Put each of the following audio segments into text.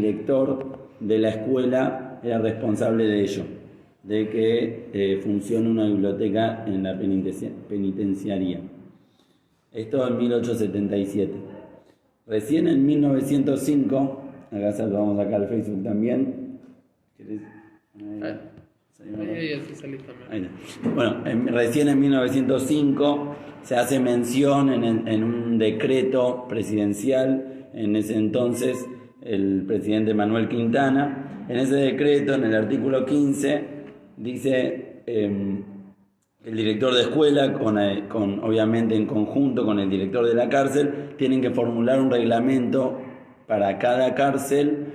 director de la escuela era responsable de ello, de que funcione una biblioteca en la penitenciaría. Esto en 1877. Recién en 1905, acá vamos a sacar el Facebook también. ¿Querés? Ahí. Bueno, recién en 1905 se hace mención en un decreto presidencial, en ese entonces el presidente Manuel Quintana. En ese decreto, en el artículo 15, dice el director de escuela, obviamente en conjunto con el director de la cárcel, tienen que formular un reglamento para cada cárcel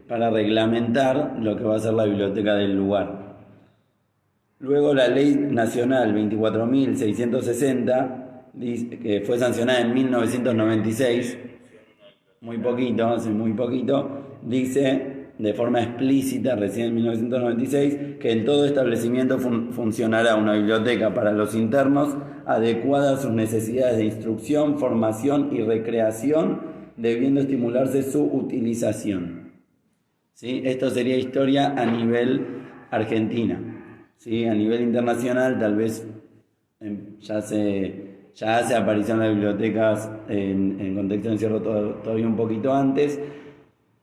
para reglamentar lo que va a ser la biblioteca del lugar. Luego la Ley Nacional 24.660, que fue sancionada en 1996, hace muy poquito, dice de forma explícita, recién en 1996, que en todo establecimiento funcionará una biblioteca para los internos adecuada a sus necesidades de instrucción, formación y recreación, debiendo estimularse su utilización. ¿Sí? Esto sería historia a nivel Argentina. ¿Sí? A nivel internacional tal vez ya hace aparición las bibliotecas en contexto de encierro todavía un poquito antes,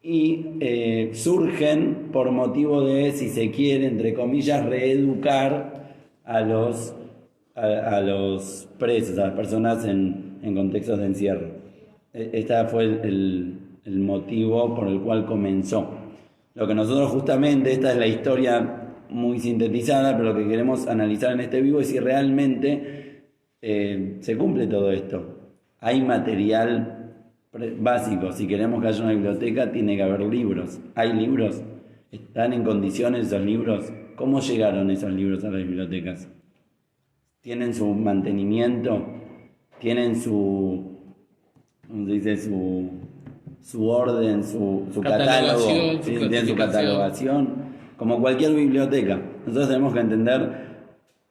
y surgen por motivo de, si se quiere, entre comillas, reeducar a los presos, a las personas en contextos de encierro. Este fue el motivo por el cual comenzó. Lo que nosotros justamente, esta es la historia muy sintetizada, pero lo que queremos analizar en este vivo es si realmente se cumple todo esto. Hay material básico. Si queremos que haya una biblioteca, tiene que haber libros. ¿Hay libros? ¿Están en condiciones esos libros? ¿Cómo llegaron esos libros a las bibliotecas? ¿Tienen su mantenimiento? ¿Tienen su orden, su catálogo? ¿Tienen su catalogación? Como cualquier biblioteca. Nosotros tenemos que entender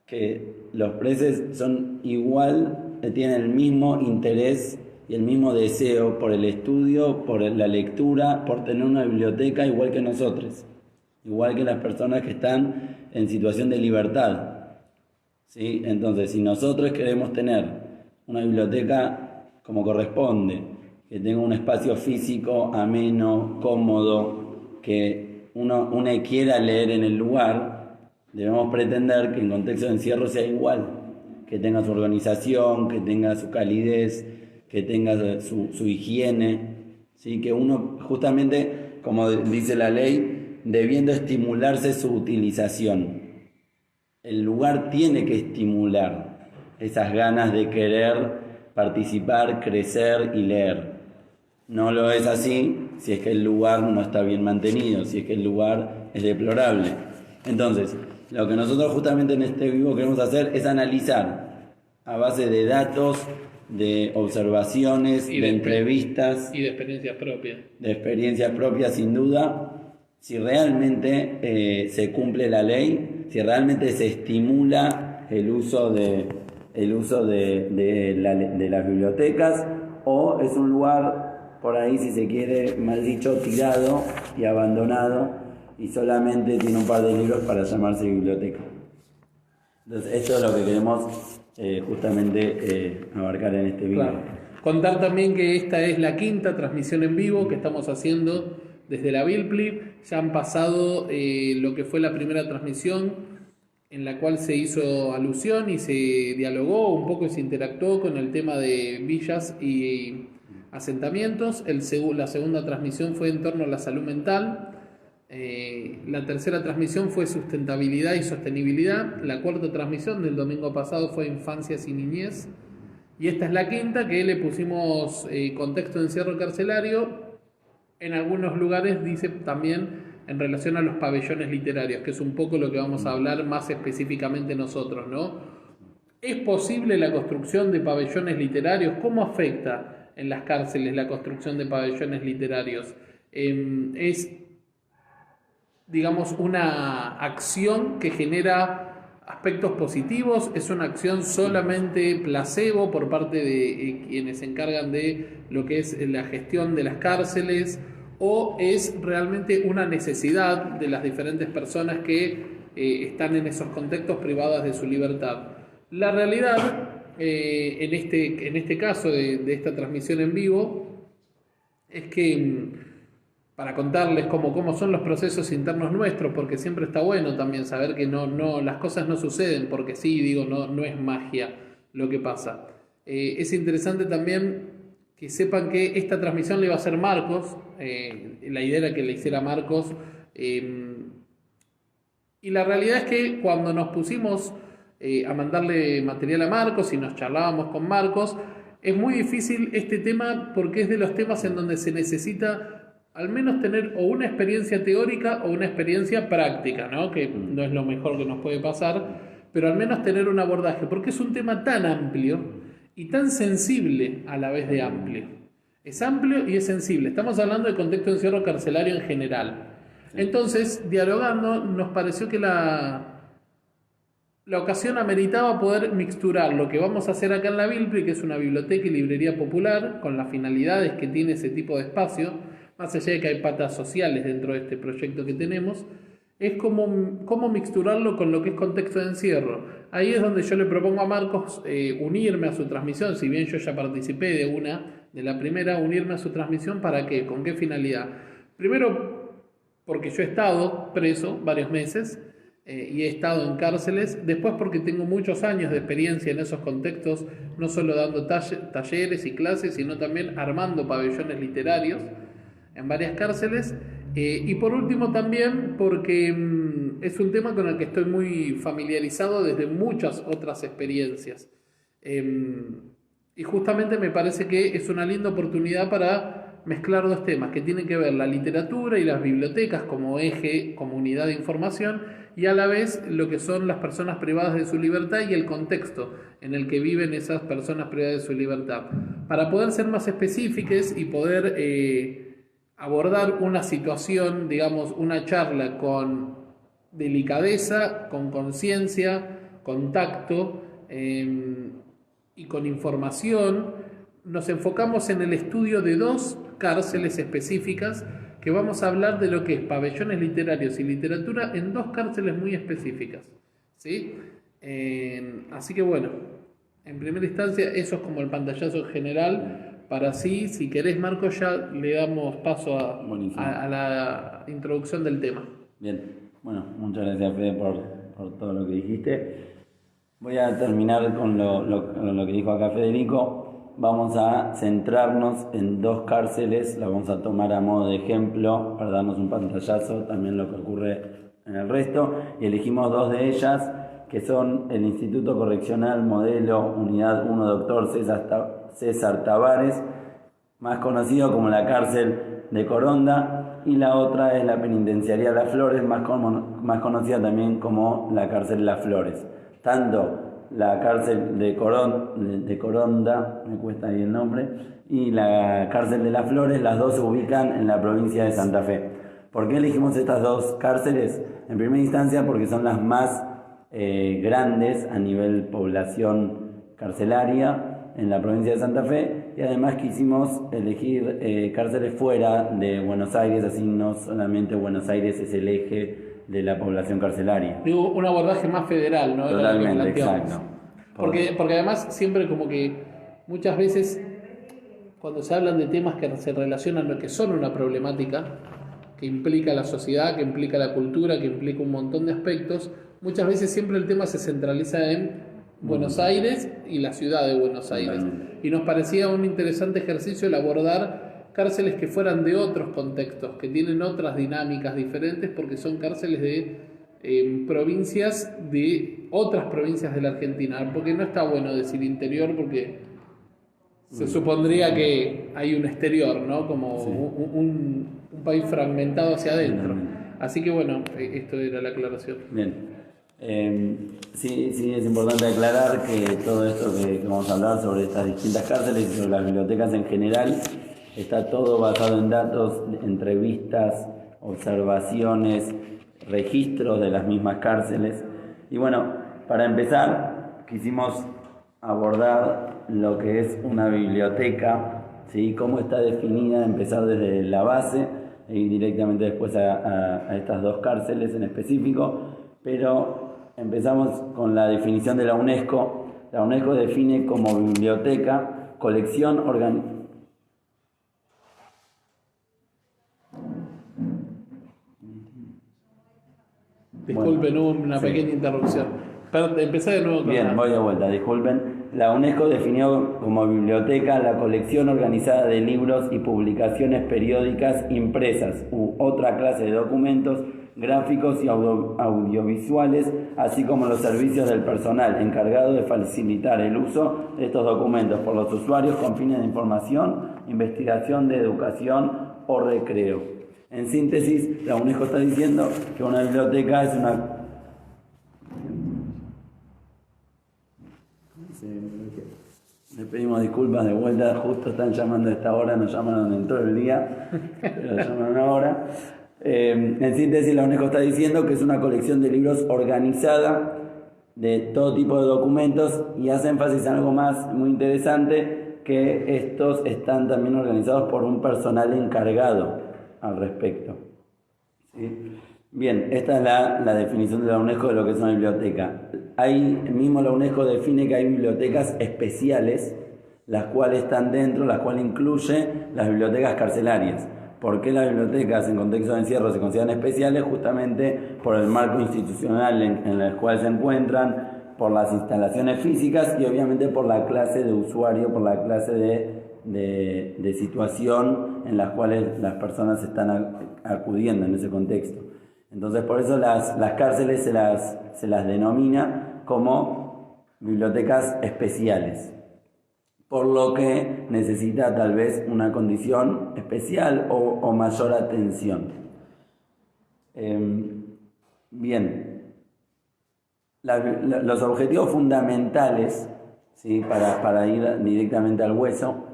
que los presos son igual, tienen el mismo interés y el mismo deseo por el estudio, por la lectura, por tener una biblioteca igual que nosotros, igual que las personas que están en situación de libertad. ¿Sí? Entonces, si nosotros queremos tener una biblioteca como corresponde, que tenga un espacio físico ameno, cómodo, que uno quiera leer en el lugar, debemos pretender que en contexto de encierro sea igual, que tenga su organización, que tenga su calidez, que tenga su higiene, ¿sí? Que uno, justamente, como dice la ley, debiendo estimularse su utilización. El lugar tiene que estimular esas ganas de querer participar, crecer y leer. No lo es así si es que el lugar no está bien mantenido, si es que el lugar es deplorable. Entonces, lo que nosotros justamente en este vivo queremos hacer es analizar a base de datos, de observaciones, de entrevistas y de experiencias propias. De experiencias propias, sin duda, si realmente se cumple la ley, si realmente se estimula el uso de las bibliotecas, o es un lugar, por ahí si se quiere, mal dicho, tirado y abandonado, y solamente tiene un par de libros para llamarse biblioteca. Entonces, esto es lo que queremos justamente abarcar en este video. Claro. Contar también que esta es la quinta transmisión en vivo que estamos haciendo desde la Bilpli. Ya han pasado lo que fue la primera transmisión, en la cual se hizo alusión y se dialogó un poco y se interactuó con el tema de villas y asentamientos. La segunda transmisión fue en torno a la salud mental. La tercera transmisión fue sustentabilidad y sostenibilidad. La cuarta transmisión del domingo pasado fue infancias y niñez. Y esta es la quinta, que le pusimos contexto de encierro carcelario. En algunos lugares dice también en relación a los pabellones literarios, que es un poco lo que vamos a hablar más específicamente nosotros, ¿no? ¿Es posible la construcción de pabellones literarios? ¿Cómo afecta en las cárceles la construcción de pabellones literarios? Es, digamos, una acción que genera aspectos positivos, es una acción solamente placebo por parte de quienes se encargan de lo que es la gestión de las cárceles, o es realmente una necesidad de las diferentes personas que están en esos contextos privadas de su libertad. La realidad, en este caso de esta transmisión en vivo, es que para contarles cómo son los procesos internos nuestros, porque siempre está bueno también saber que las cosas no suceden porque sí, no es magia lo que pasa. Es interesante también que sepan que esta transmisión le iba a hacer Marcos, la idea era que le hiciera Marcos, y la realidad es que cuando nos pusimos a mandarle material a Marcos y nos charlábamos con Marcos, es muy difícil este tema porque es de los temas en donde se necesita al menos tener o una experiencia teórica o una experiencia práctica, ¿no? Que no es lo mejor que nos puede pasar, pero al menos tener un abordaje, porque es un tema tan amplio y tan sensible a la vez de amplio. Es amplio y es sensible. Estamos hablando de contexto de encierro carcelario en general. Entonces, dialogando, nos pareció que la ocasión ameritaba poder mixturar lo que vamos a hacer acá en la Bilpri, que es una biblioteca y librería popular, con las finalidades que tiene ese tipo de espacio, más allá de que hay patas sociales dentro de este proyecto que tenemos, es cómo mixturarlo con lo que es contexto de encierro. Ahí es donde yo le propongo a Marcos unirme a su transmisión, si bien yo ya participé de la primera, unirme a su transmisión. ¿Para qué? ¿Con qué finalidad? Primero, porque yo he estado preso varios meses y he estado en cárceles. Después, porque tengo muchos años de experiencia en esos contextos, no solo dando talleres y clases, sino también armando pabellones literarios en varias cárceles. Y por último también porque es un tema con el que estoy muy familiarizado desde muchas otras experiencias. Y justamente me parece que es una linda oportunidad para mezclar dos temas que tienen que ver la literatura y las bibliotecas como eje, como unidad de información, y a la vez lo que son las personas privadas de su libertad y el contexto en el que viven esas personas privadas de su libertad. Para poder ser más específicos y poder abordar una situación, digamos, una charla con delicadeza, con conciencia, con tacto y con información, nos enfocamos en el estudio de dos cárceles específicas que vamos a hablar de lo que es pabellones literarios y literatura en dos cárceles muy específicas, ¿sí? Así que bueno, en primera instancia eso es como el pantallazo general. Para así, si querés, Marcos, ya le damos paso a la introducción del tema. Bien, bueno, muchas gracias, Fede, por todo lo que dijiste. Voy a terminar con lo que dijo acá Federico. Vamos a centrarnos en dos cárceles, las vamos a tomar a modo de ejemplo para darnos un pantallazo, también lo que ocurre en el resto, y elegimos dos de ellas, que son el Instituto Correccional Modelo Unidad 1 Dr. César Tavares, más conocido como la cárcel de Coronda, y la otra es la Penitenciaría Las Flores, más conocida también como la cárcel Las Flores. Tanto la cárcel de Coronda, me cuesta ahí el nombre, y la cárcel de Las Flores, las dos se ubican en la provincia de Santa Fe. ¿Por qué elegimos estas dos cárceles? En primera instancia porque son las más grandes a nivel población carcelaria en la provincia de Santa Fe, y además quisimos elegir cárceles fuera de Buenos Aires, así no solamente Buenos Aires es el eje de la población carcelaria. Digo, un abordaje más federal, ¿no? Totalmente, exacto. Porque además siempre como que muchas veces cuando se hablan de temas que se relacionan a lo que son una problemática, que implica la sociedad, que implica la cultura, que implica un montón de aspectos, muchas veces siempre el tema se centraliza en Buenos Aires y la ciudad de Buenos Aires. Y nos parecía un interesante ejercicio el abordar cárceles que fueran de otros contextos, que tienen otras dinámicas diferentes, porque son cárceles de provincias de otras provincias de la Argentina. Porque no está bueno decir interior, porque se supondría que hay un exterior, ¿no? Como un país fragmentado hacia adentro. Así que bueno, esto era la aclaración. Bien. Sí, es importante aclarar que todo esto que vamos a hablar sobre estas distintas cárceles y sobre las bibliotecas en general está todo basado en datos, entrevistas, observaciones, registros de las mismas cárceles. Y bueno, para empezar quisimos abordar lo que es una biblioteca, ¿sí? Cómo está definida, empezar desde la base. e ir directamente después a estas dos cárceles en específico, pero empezamos con la definición de la UNESCO. La UNESCO define como biblioteca, colección Disculpen, hubo una pequeña interrupción. Empezá de nuevo. Bien, voy de vuelta, disculpen. La UNESCO definió como biblioteca la colección organizada de libros y publicaciones periódicas impresas u otra clase de documentos gráficos y audiovisuales, así como los servicios del personal encargado de facilitar el uso de estos documentos por los usuarios con fines de información, investigación, de educación o recreo. En síntesis, la UNESCO está diciendo que una biblioteca es una... Le pedimos disculpas de vuelta, justo están llamando a esta hora, nos llamaron en todo el día, pero llamaron ahora. En síntesis, la UNESCO está diciendo que es una colección de libros organizada de todo tipo de documentos y hace énfasis en algo más muy interesante, que estos están también organizados por un personal encargado al respecto. ¿Sí? Bien, esta es la definición de la UNESCO de lo que es una biblioteca. Ahí mismo la UNESCO define que hay bibliotecas especiales, las cuales están dentro, las cuales incluye las bibliotecas carcelarias. ¿Por qué las bibliotecas en contexto de encierro se consideran especiales? Justamente por el marco institucional en el cual se encuentran, por las instalaciones físicas y obviamente por la clase de usuario, por la clase de situación en las cuales las personas están acudiendo en ese contexto. Entonces por eso las cárceles se las denomina como bibliotecas especiales, por lo que necesita tal vez una condición especial o mayor atención. Bien, los objetivos fundamentales, ¿sí? para ir directamente al hueso,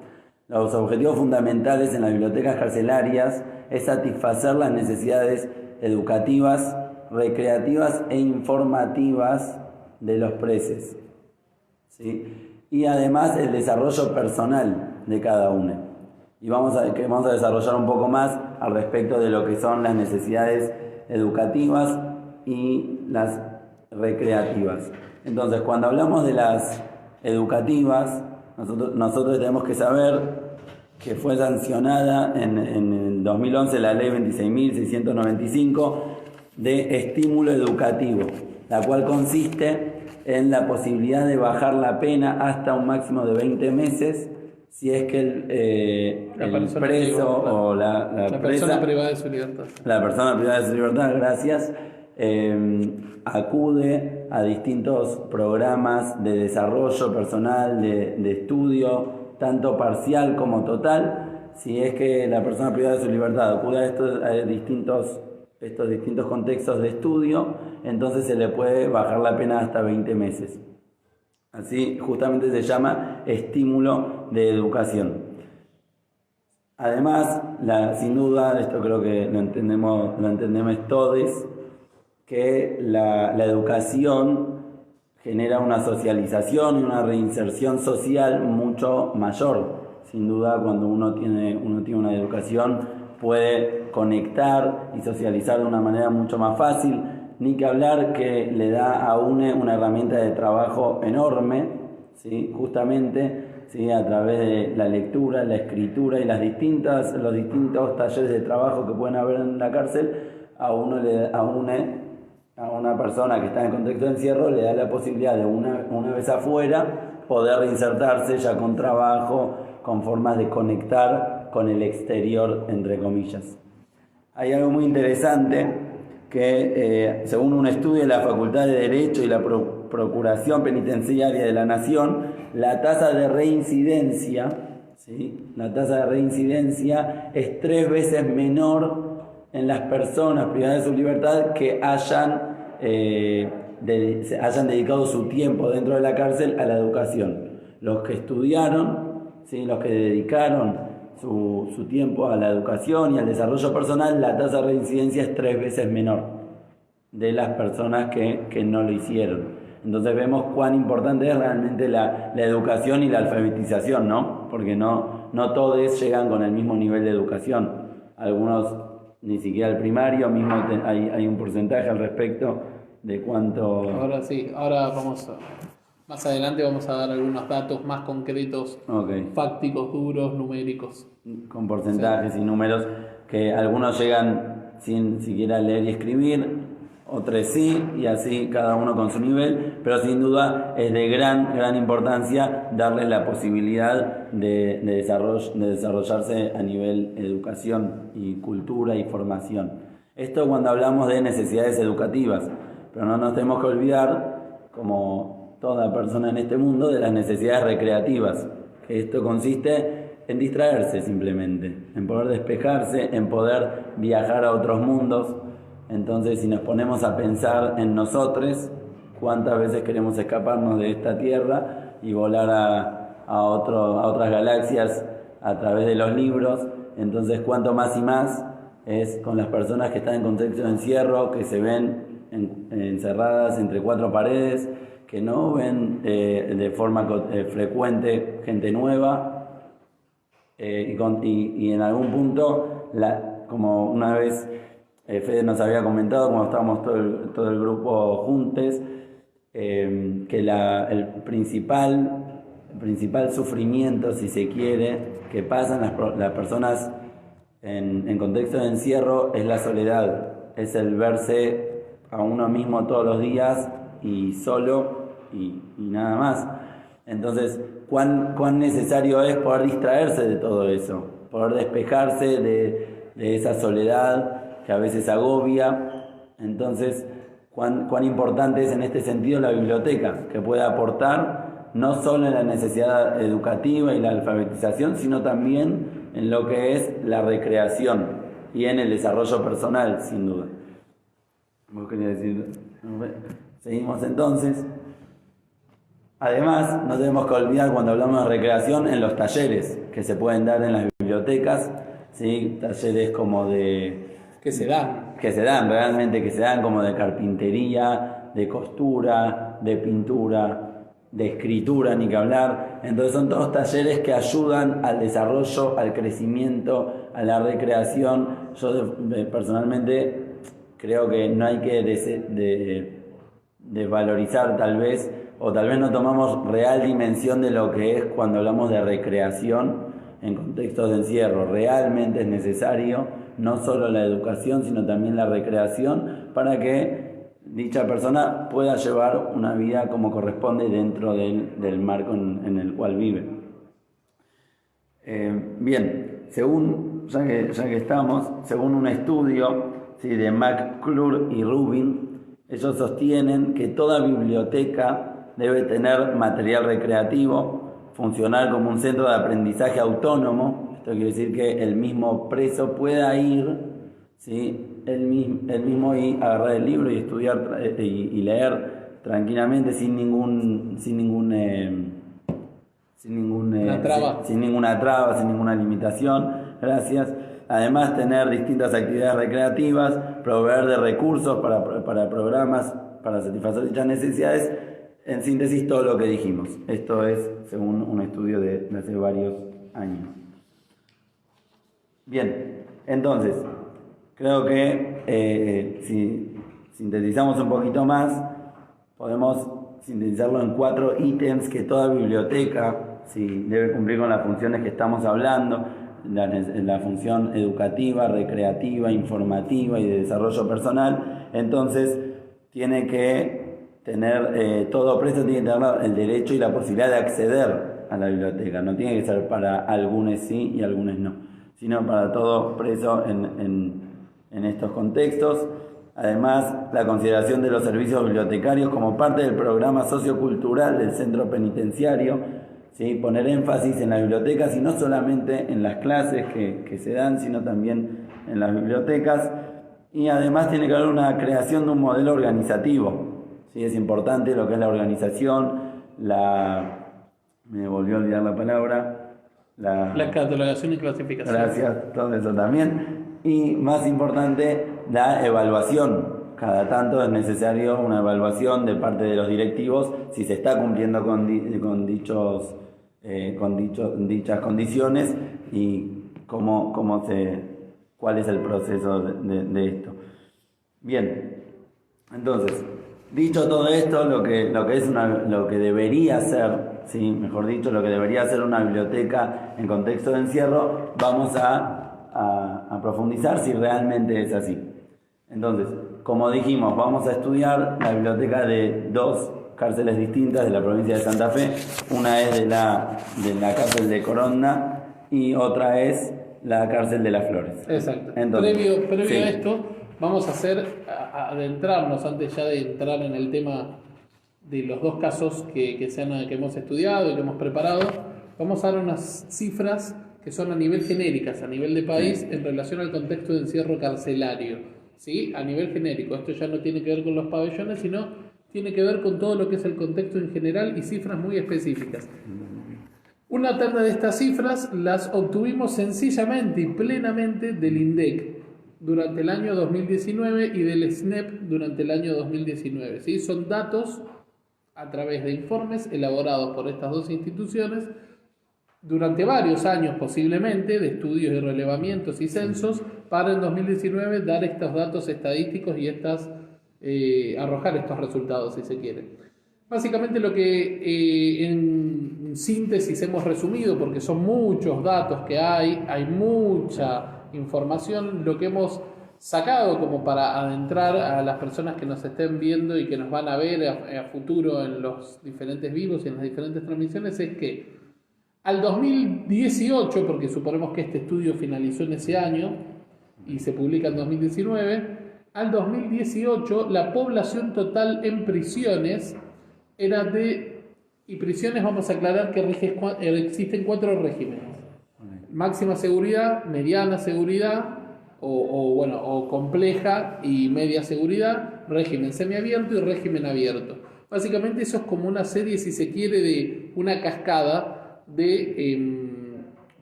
los objetivos fundamentales en las bibliotecas carcelarias es satisfacer las necesidades educativas, recreativas e informativas de los presos, ¿sí? Y además el desarrollo personal de cada uno. Y vamos a desarrollar un poco más al respecto de lo que son las necesidades educativas y las recreativas. Entonces, cuando hablamos de las educativas, nosotros tenemos que saber que fue sancionada en el 2011 la ley 26.695 de estímulo educativo, la cual consiste en la posibilidad de bajar la pena hasta un máximo de 20 meses si es que el preso o la persona privada de su libertad. La persona privada de su libertad, gracias, acude a distintos programas de desarrollo personal, de estudio, tanto parcial como total. Si es que la persona privada de su libertad acude a estos distintos contextos de estudio, entonces se le puede bajar la pena hasta 20 meses. Así justamente se llama estímulo de educación. Además, sin duda, esto creo que lo entendemos todos, que la educación genera una socialización y una reinserción social mucho mayor. Sin duda, cuando uno tiene una educación, puede conectar y socializar de una manera mucho más fácil. Ni que hablar que le da a UNE una herramienta de trabajo enorme, ¿sí? Justamente, ¿sí? A través de la lectura, la escritura y los distintos talleres de trabajo que pueden haber en la cárcel, a una persona que está en contexto de encierro le da la posibilidad de una vez afuera poder reinsertarse ya con trabajo, con formas de conectar con el exterior, entre comillas. Hay algo muy interesante que según un estudio de la Facultad de Derecho y la Procuración Penitenciaria de la Nación, la tasa de reincidencia, ¿sí? La tasa de reincidencia es 3 veces menor en las personas privadas de su libertad que hayan dedicado su tiempo dentro de la cárcel a la educación. Los que estudiaron, ¿sí? Los que dedicaron su tiempo a la educación y al desarrollo personal, la tasa de reincidencia es 3 veces menor de las personas que no lo hicieron. Entonces vemos cuán importante es realmente la educación y la alfabetización, ¿no? Porque no todos llegan con el mismo nivel de educación. Algunos ni siquiera el primario, mismo hay un porcentaje al respecto de cuánto... Ahora sí, más adelante vamos a dar algunos datos más concretos, fácticos, duros, numéricos. Con porcentajes y números, que algunos llegan sin siquiera leer y escribir, otros sí, y así cada uno con su nivel, pero sin duda es de gran importancia darles la posibilidad de desarrollarse a nivel educación y cultura y formación. Esto cuando hablamos de necesidades educativas, pero no nos tenemos que olvidar, como toda persona en este mundo, de las necesidades recreativas, que esto consiste en distraerse simplemente, en poder despejarse, en poder viajar a otros mundos. Entonces, si nos ponemos a pensar en nosotros, cuántas veces queremos escaparnos de esta tierra y volar a otras galaxias a través de los libros, entonces cuánto más y más es con las personas que están en contexto de encierro, que se ven encerradas entre cuatro paredes, que no ven de forma frecuente gente nueva, y en algún punto, como una vez Fede nos había comentado, cuando estábamos todo el grupo juntos, que el principal sufrimiento, si se quiere, que pasan las personas en contexto de encierro es la soledad, es el verse a uno mismo todos los días y solo y nada más. Entonces, cuán necesario es poder distraerse de todo eso, poder despejarse de esa soledad que a veces agobia. Entonces, cuán importante es en este sentido la biblioteca, que puede aportar no solo en la necesidad educativa y la alfabetización, sino también en lo que es la recreación y en el desarrollo personal, sin duda. ¿Vos querías decir? Seguimos entonces. Además, no tenemos que olvidar cuando hablamos de recreación en los talleres que se pueden dar en las bibliotecas, ¿sí? Talleres como que se dan como de carpintería, de costura, de pintura, de escritura, ni que hablar. Entonces son todos talleres que ayudan al desarrollo, al crecimiento, a la recreación. Yo personalmente creo que no hay que desvalorizar tal vez, o tal vez no tomamos real dimensión de lo que es cuando hablamos de recreación en contextos de encierro. Realmente es necesario no solo la educación, sino también la recreación para que dicha persona pueda llevar una vida como corresponde dentro del marco en el cual vive. Bien, ya que estamos, según un estudio de McClure y Rubin, ellos sostienen que toda biblioteca debe tener material recreativo, funcionar como un centro de aprendizaje autónomo. Esto quiere decir que el mismo preso pueda ir, ¿sí? él mismo ir, agarrar el libro y estudiar y leer tranquilamente sin ninguna traba, sin ninguna limitación. Gracias. Además, tener distintas actividades recreativas, proveer de recursos para programas para satisfacer dichas necesidades. En síntesis, todo lo que dijimos. Esto es según un estudio de hace varios años. Bien, entonces, creo que si sintetizamos un poquito más, podemos sintetizarlo en 4 ítems que toda biblioteca debe cumplir con las funciones que estamos hablando, la función educativa, recreativa, informativa y de desarrollo personal. Entonces, tiene que tener, todo preso tiene que tener el derecho y la posibilidad de acceder a la biblioteca. No tiene que ser para algunos sí y algunos no, sino para todo preso en estos contextos. Además, la consideración de los servicios bibliotecarios como parte del programa sociocultural del centro penitenciario, ¿sí? Poner énfasis en las bibliotecas y no solamente en las clases que se dan, sino también en las bibliotecas. Y además tiene que haber una creación de un modelo organizativo, ¿sí? Es importante lo que es la organización, me volvió a olvidar la palabra. La catalogación y clasificación. Gracias, todo eso también. Y más importante, la evaluación. Cada tanto es necesario una evaluación de parte de los directivos si se está cumpliendo con dichas condiciones y cómo cuál es el proceso de esto. Bien, entonces, dicho todo esto, lo que debería ser, ¿sí? Mejor dicho, lo que debería ser una biblioteca en contexto de encierro, vamos a profundizar si realmente es así. Entonces, como dijimos, vamos a estudiar la biblioteca de 2 cárceles distintas de la provincia de Santa Fe. Una es de la cárcel de Coronda y otra es la cárcel de Las Flores. Exacto. Entonces, previo sí. a esto, vamos a adentrarnos, antes ya de entrar en el tema de los 2 casos que hemos estudiado y que hemos preparado, vamos a dar unas cifras que son a nivel genéricas, a nivel de país, en relación al contexto de encierro carcelario, ¿sí? A nivel genérico. Esto ya no tiene que ver con los pabellones, sino tiene que ver con todo lo que es el contexto en general y cifras muy específicas. Una terna de estas cifras las obtuvimos sencillamente y plenamente del INDEC durante el año 2019 y del SNEP durante el año 2019. ¿Sí? Son datos a través de informes elaborados por estas 2 instituciones durante varios años posiblemente, de estudios y relevamientos y censos, para en 2019 dar estos datos estadísticos y arrojar estos resultados, si se quiere. Básicamente lo que en síntesis hemos resumido, porque son muchos datos que hay mucha información, lo que hemos sacado como para adentrar a las personas que nos estén viendo y que nos van a ver a futuro en los diferentes vivos y en las diferentes transmisiones, es que al 2018, porque suponemos que este estudio finalizó en ese año y se publica en 2019, al 2018 la población total en prisiones era y prisiones vamos a aclarar que existen 4 regímenes: máxima seguridad, mediana seguridad o compleja y media seguridad, régimen semiabierto y régimen abierto. Básicamente eso es como una serie, si se quiere, de una cascada de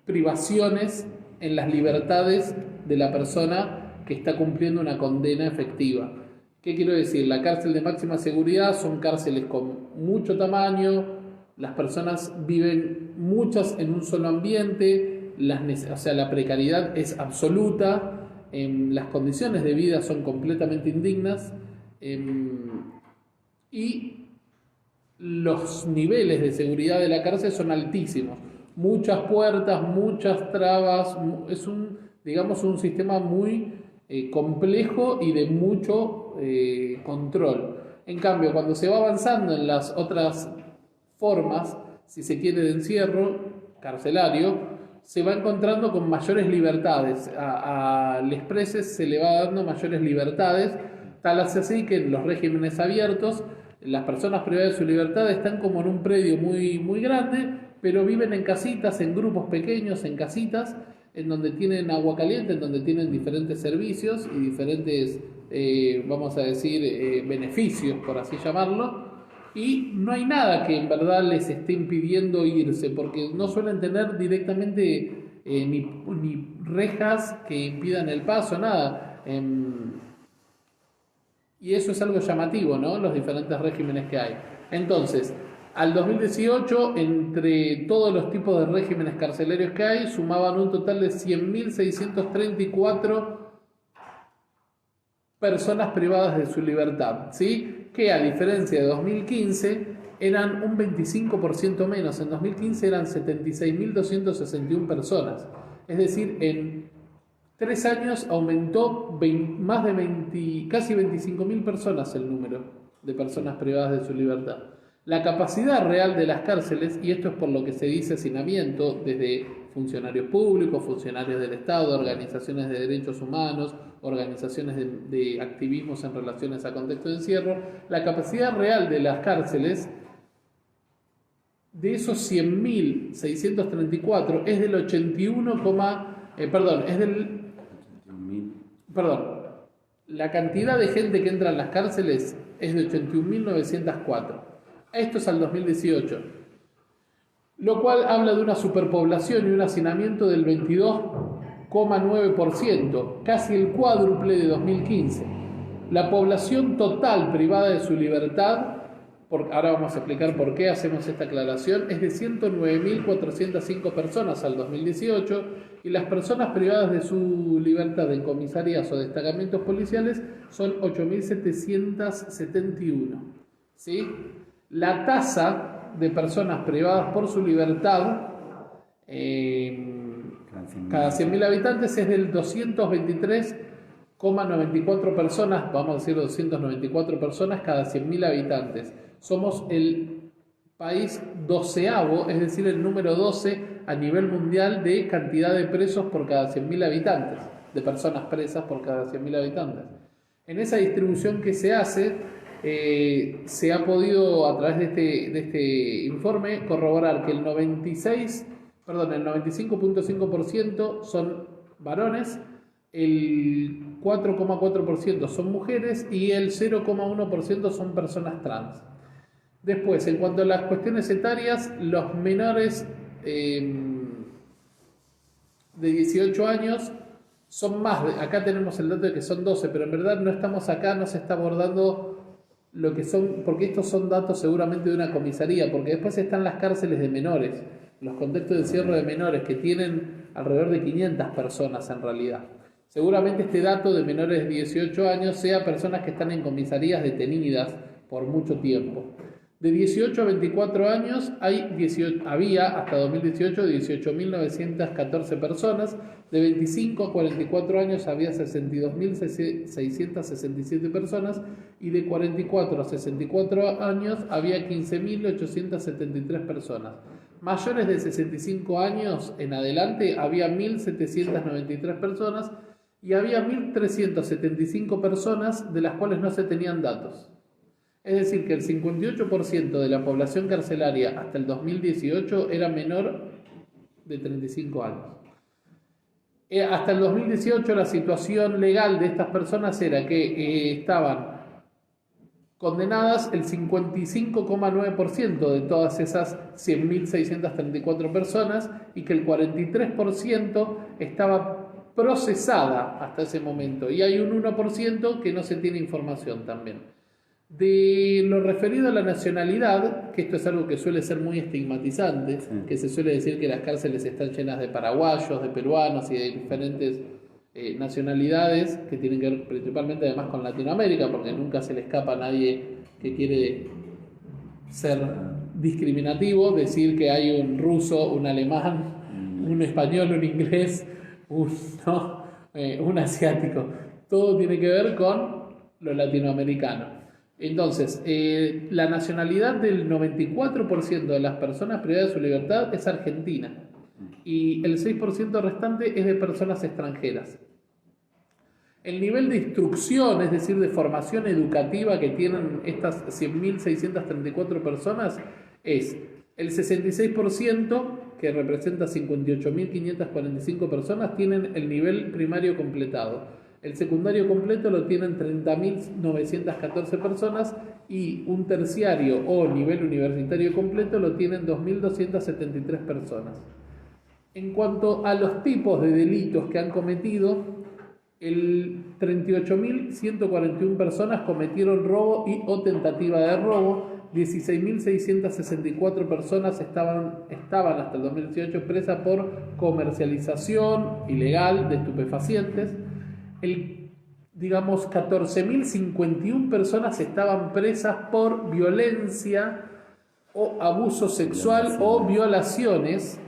privaciones en las libertades de la persona que está cumpliendo una condena efectiva. ¿Qué quiero decir? La cárcel de máxima seguridad son cárceles con mucho tamaño, las personas viven muchas en un solo ambiente, la precariedad es absoluta, las condiciones de vida son completamente indignas y los niveles de seguridad de la cárcel son altísimos. Muchas puertas, muchas trabas, es un sistema muy complejo y de mucho control. En cambio, cuando se va avanzando en las otras formas, si se quiere, de encierro carcelario, se va encontrando con mayores libertades. A los presos se le va dando mayores libertades, tal así que en los regímenes abiertos las personas privadas de su libertad están como en un predio muy, muy grande, pero viven en casitas, en grupos pequeños, en casitas, en donde tienen agua caliente, en donde tienen diferentes servicios y diferentes, beneficios, por así llamarlo, y no hay nada que en verdad les esté impidiendo irse, porque no suelen tener directamente ni rejas que impidan el paso, nada. Y eso es algo llamativo, ¿no? Los diferentes regímenes que hay. Entonces, al 2018, entre todos los tipos de regímenes carcelarios que hay, sumaban un total de 100.634 personas privadas de su libertad, ¿sí? Que a diferencia de 2015 eran un 25% menos. En 2015 eran 76.261 personas. Es decir, en 3 años aumentó casi 25.000 personas el número de personas privadas de su libertad. La capacidad real de las cárceles, y esto es por lo que se dice hacinamiento, desde funcionarios públicos, funcionarios del Estado, organizaciones de derechos humanos, organizaciones de activismos en relaciones a contexto de encierro, la capacidad real de las cárceles, de esos 100.634, es del 81, la cantidad de gente que entra en las cárceles es de 81.904. Esto es al 2018, lo cual habla de una superpoblación y un hacinamiento del 22,9%, casi el cuádruple de 2015. La población total privada de su libertad ahora vamos a explicar por qué hacemos esta aclaración, es de 109.405 personas al 2018 y las personas privadas de su libertad en comisarías o destacamentos policiales son 8.771. ¿Sí? La tasa de personas privadas por su libertad cada 100.000 habitantes es del 223,94 personas, vamos a decir 294 personas cada 100.000 habitantes. Somos el país 12avo, es decir, el número 12 a nivel mundial de cantidad de presos por cada 100.000 habitantes, de personas presas por cada 100.000 habitantes. En esa distribución que se hace, se ha podido, a través de este informe, corroborar que el 95.5% son varones, el 4,4% son mujeres y el 0,1% son personas trans. Después, en cuanto a las cuestiones etarias, los menores de 18 años son más. Acá tenemos el dato de que son 12, pero en verdad no estamos acá, no se está abordando lo que son, porque estos son datos seguramente de una comisaría, porque después están las cárceles de menores, los contextos de encierro de menores, que tienen alrededor de 500 personas en realidad. Seguramente este dato de menores de 18 años sea personas que están en comisarías detenidas por mucho tiempo. De 18 a 24 años había hasta 2018 18.914 personas, de 25 a 44 años había 62.667 personas y de 44 a 64 años había 15.873 personas. Mayores de 65 años en adelante había 1.793 personas y había 1.375 personas de las cuales no se tenían datos. Es decir, que el 58% de la población carcelaria hasta el 2018 era menor de 35 años. Hasta el 2018 la situación legal de estas personas era que estaban condenadas el 55,9% de todas esas 100.634 personas y que el 43% estaba procesada hasta ese momento. Y hay un 1% que no se tiene información también. De lo referido a la nacionalidad, que esto es algo que suele ser muy estigmatizante, que se suele decir que las cárceles están llenas de paraguayos, de peruanos y de diferentes nacionalidades que tienen que ver principalmente además con Latinoamérica, porque nunca se le escapa a nadie que quiere ser discriminativo, decir que hay un ruso, un alemán, un español, un inglés, un asiático. Todo tiene que ver con lo latinoamericano. Entonces, la nacionalidad del 94% de las personas privadas de su libertad es argentina y el 6% restante es de personas extranjeras. El nivel de instrucción, es decir, de formación educativa que tienen estas 100.634 personas es el 66%, que representa 58.545 personas, tienen el nivel primario completado. El secundario completo lo tienen 30.914 personas y un terciario o nivel universitario completo lo tienen 2.273 personas. En cuanto a los tipos de delitos que han cometido, el 38.141 personas cometieron robo y o tentativa de robo, 16.664 personas estaban hasta el 2018 presas por comercialización ilegal de estupefacientes. 14.051 personas estaban presas por violencia o abuso sexual o violaciones.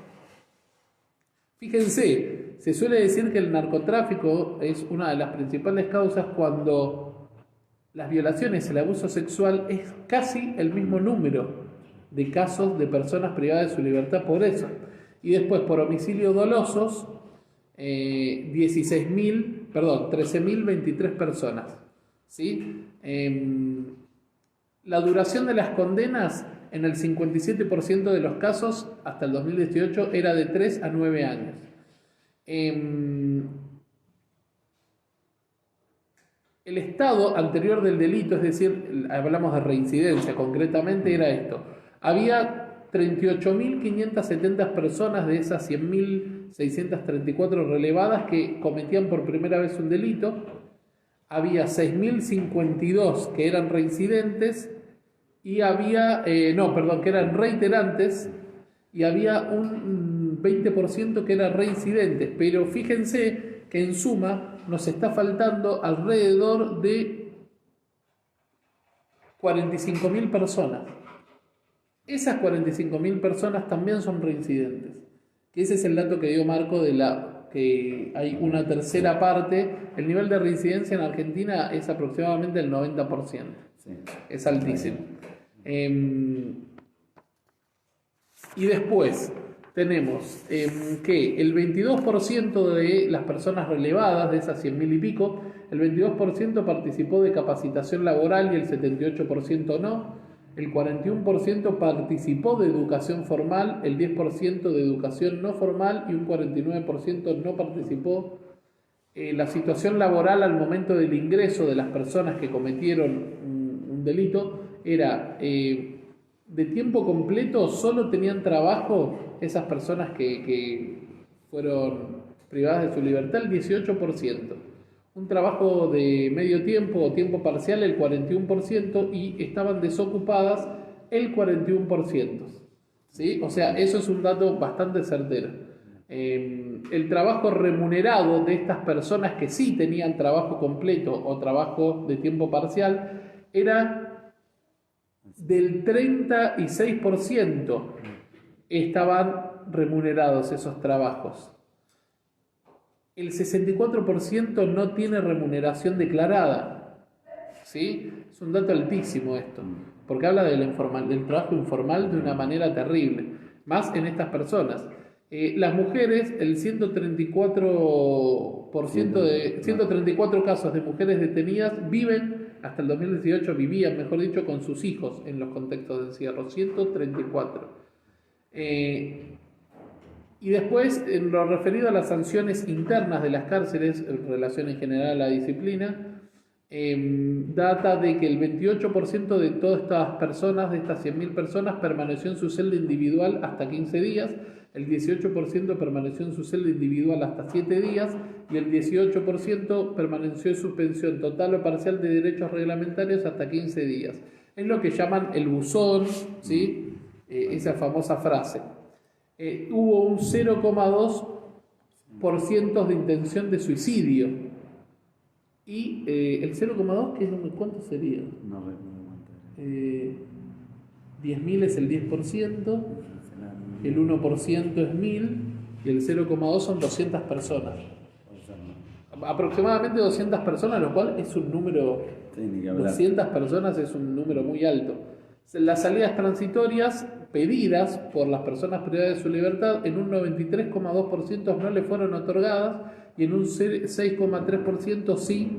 Fíjense, se suele decir que el narcotráfico es una de las principales causas cuando las violaciones y el abuso sexual es casi el mismo número de casos de personas privadas de su libertad por eso. Y después por homicidios dolosos, 13.023 personas. ¿Sí? La duración de las condenas en el 57% de los casos hasta el 2018 era de 3 a 9 años. El estado anterior del delito, es decir, hablamos de reincidencia concretamente, era esto. Había 38.570 personas de esas 100.634 relevadas que cometían por primera vez un delito. Había 6.052 que eran reincidentes y había, que eran reiterantes, y había un 20% que eran reincidentes, pero fíjense que en suma nos está faltando alrededor de 45.000 personas. Esas 45.000 personas también son reincidentes, que ese es el dato que dio Marco que hay una tercera parte. El nivel de reincidencia en Argentina es aproximadamente el 90%. Sí. Es altísimo. Y después tenemos que el 22% de las personas relevadas, de esas 100.000 y pico, el 22% participó de capacitación laboral y el 78% no. El 41% participó de educación formal, el 10% de educación no formal y un 49% no participó. La situación laboral al momento del ingreso de las personas que cometieron un delito era de tiempo completo, solo tenían trabajo esas personas que fueron privadas de su libertad, el 18%. Un trabajo de medio tiempo o tiempo parcial el 41% y estaban desocupadas el 41%. ¿Sí? O sea, eso es un dato bastante certero. El trabajo remunerado de estas personas que sí tenían trabajo completo o trabajo de tiempo parcial era del 36%, estaban remunerados esos trabajos. El 64% no tiene remuneración declarada. ¿Sí? Es un dato altísimo esto, porque habla del trabajo informal de una manera terrible, más en estas personas. Las mujeres, el 134 casos de mujeres detenidas hasta el 2018 vivían, mejor dicho, con sus hijos en los contextos de encierro, 134. Y después, en lo referido a las sanciones internas de las cárceles, en relación en general a la disciplina, data de que el 28% de todas estas personas, de estas 100.000 personas, permaneció en su celda individual hasta 15 días, el 18% permaneció en su celda individual hasta 7 días y el 18% permaneció en suspensión total o parcial de derechos reglamentarios hasta 15 días. Es lo que llaman el buzón, ¿sí? Esa famosa frase. Hubo un 0,2% de intención de suicidio. Y el 0,2, ¿cuánto sería? No recuerdo cuánto era. 10.000 es el 10%, el 1% es 1.000 y el 0,2 son 200 personas. Aproximadamente 200 personas, lo cual es un número... 200 personas es un número muy alto. Las salidas transitorias pedidas por las personas privadas de su libertad en un 93,2% no le fueron otorgadas y en un 6,3% sí,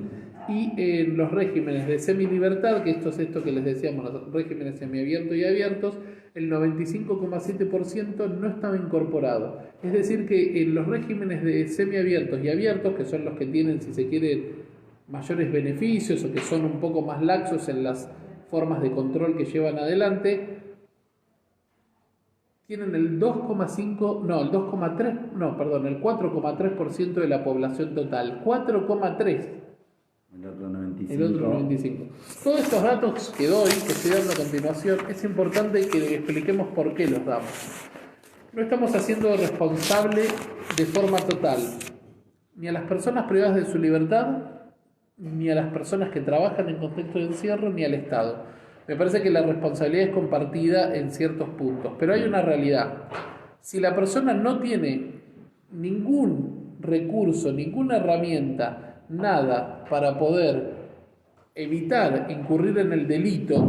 y en los regímenes de semilibertad, que esto es esto que les decíamos, los regímenes semiabiertos y abiertos, el 95,7% no estaba incorporado. Es decir que en los regímenes de semiabiertos y abiertos, que son los que tienen, si se quiere, mayores beneficios o que son un poco más laxos en las formas de control que llevan adelante, tienen el 4,3% de la población total. 4,3%. El otro 95%. El otro 95%. Todos estos datos que doy, que estoy dando a continuación, es importante que expliquemos por qué los damos. No estamos haciendo responsable de forma total ni a las personas privadas de su libertad, ni a las personas que trabajan en contexto de encierro, ni al Estado. Me parece que la responsabilidad es compartida en ciertos puntos, pero hay una realidad. Si la persona no tiene ningún recurso, ninguna herramienta, nada para poder evitar incurrir en el delito,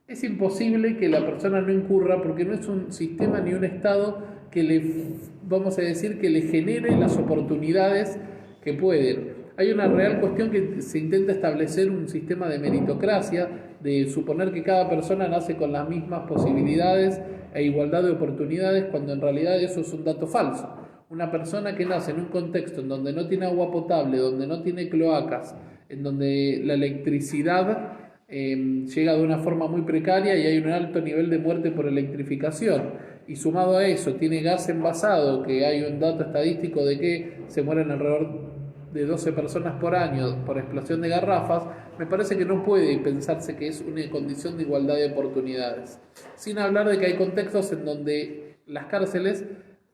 es imposible que la persona no incurra, porque no es un sistema ni un Estado que le genere las oportunidades que pueden. Hay una real cuestión que se intenta establecer un sistema de meritocracia, de suponer que cada persona nace con las mismas posibilidades e igualdad de oportunidades, cuando en realidad eso es un dato falso. Una persona que nace en un contexto en donde no tiene agua potable, donde no tiene cloacas, en donde la electricidad llega de una forma muy precaria y hay un alto nivel de muerte por electrificación, y sumado a eso tiene gas envasado, que hay un dato estadístico de que se mueren alrededor de 12 personas por año por explosión de garrafas, me parece que no puede pensarse que es una condición de igualdad de oportunidades. Sin hablar de que hay contextos en donde las cárceles,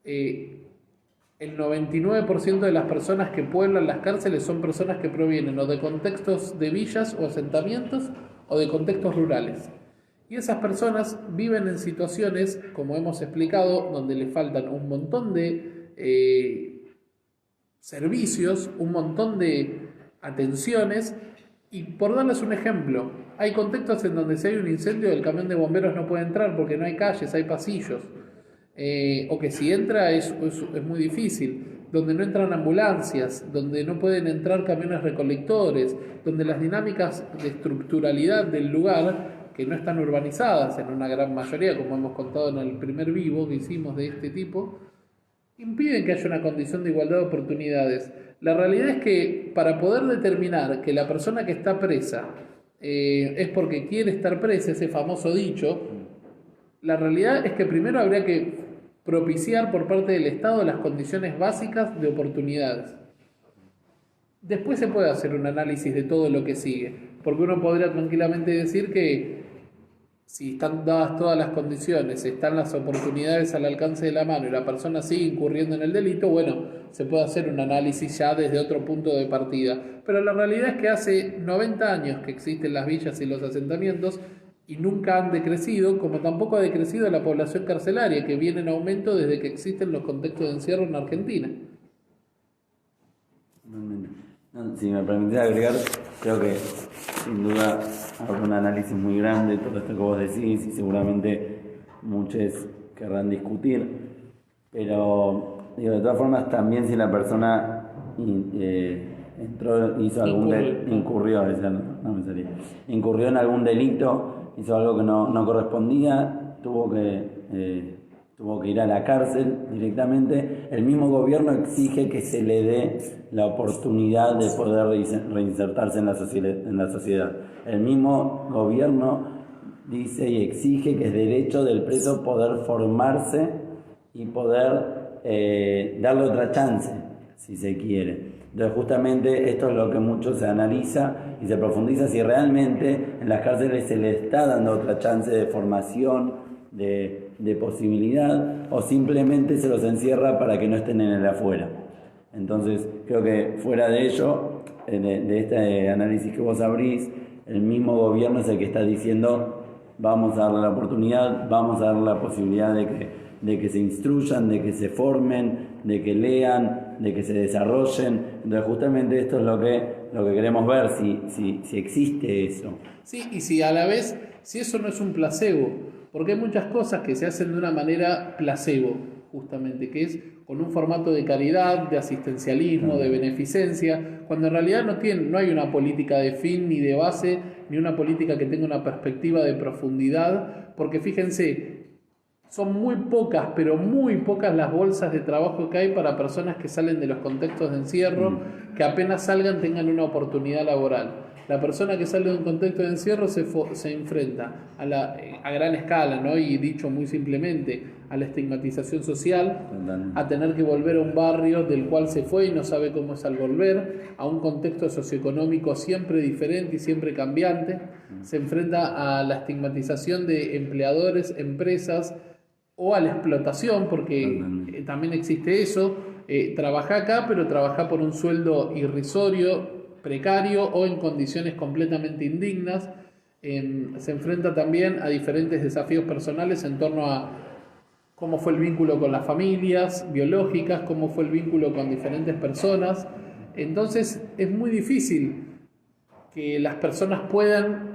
el 99% de las personas que pueblan las cárceles son personas que provienen o de contextos de villas o asentamientos o de contextos rurales. Y esas personas viven en situaciones, como hemos explicado, donde les faltan un montón de servicios, un montón de atenciones. Y por darles un ejemplo, hay contextos en donde si hay un incendio el camión de bomberos no puede entrar porque no hay calles, hay pasillos. O que si entra es muy difícil, donde no entran ambulancias, donde no pueden entrar camiones recolectores, donde las dinámicas de estructuralidad del lugar, que no están urbanizadas en una gran mayoría, como hemos contado en el primer vivo que hicimos de este tipo, impiden que haya una condición de igualdad de oportunidades. La realidad es que para poder determinar que la persona que está presa es porque quiere estar presa, ese famoso dicho, la realidad es que primero habría que propiciar por parte del Estado las condiciones básicas de oportunidades. Después se puede hacer un análisis de todo lo que sigue, porque uno podría tranquilamente decir que si están dadas todas las condiciones, están las oportunidades al alcance de la mano y la persona sigue incurriendo en el delito, bueno, se puede hacer un análisis ya desde otro punto de partida. Pero la realidad es que hace 90 años que existen las villas y los asentamientos y nunca han decrecido, como tampoco ha decrecido la población carcelaria, que viene en aumento desde que existen los contextos de encierro en Argentina. Si me permitís agregar, creo que sin duda habrá un análisis muy grande de todo esto que vos decís y seguramente muchos querrán discutir, pero digo, de todas formas también si la persona incurrió en algún delito, hizo algo que no correspondía, tuvo que ir a la cárcel directamente, el mismo gobierno exige que se le dé la oportunidad de poder reinsertarse en la sociedad. El mismo gobierno dice y exige que es derecho del preso poder formarse y poder darle otra chance, si se quiere. Entonces justamente esto es lo que mucho se analiza y se profundiza si realmente en las cárceles se le está dando otra chance de formación, de posibilidad, o simplemente se los encierra para que no estén en el afuera. Entonces creo que fuera de ello, de este análisis que vos abrís, el mismo gobierno es el que está diciendo vamos a darle la oportunidad, vamos a darle la posibilidad de que se instruyan, de que se formen, de que lean, de que se desarrollen. Entonces justamente esto es lo que queremos ver, si existe eso. Sí, y si a la vez, si eso no es un placebo, porque hay muchas cosas que se hacen de una manera placebo, justamente, que es con un formato de caridad, de asistencialismo, de beneficencia, cuando en realidad no hay una política de fin ni de base, ni una política que tenga una perspectiva de profundidad, porque fíjense, son muy pocas, pero muy pocas las bolsas de trabajo que hay para personas que salen de los contextos de encierro, que apenas salgan tengan una oportunidad laboral. La persona que sale de un contexto de encierro se enfrenta a gran escala, ¿no? Y dicho muy simplemente, a la estigmatización social, a tener que volver a un barrio del cual se fue y no sabe cómo es al volver, a un contexto socioeconómico siempre diferente y siempre cambiante, se enfrenta a la estigmatización de empleadores, empresas, o a la explotación, porque también existe eso, trabaja acá, pero trabaja por un sueldo irrisorio, precario o en condiciones completamente indignas. Se enfrenta también a diferentes desafíos personales en torno a cómo fue el vínculo con las familias biológicas, cómo fue el vínculo con diferentes personas. Entonces es muy difícil que las personas puedan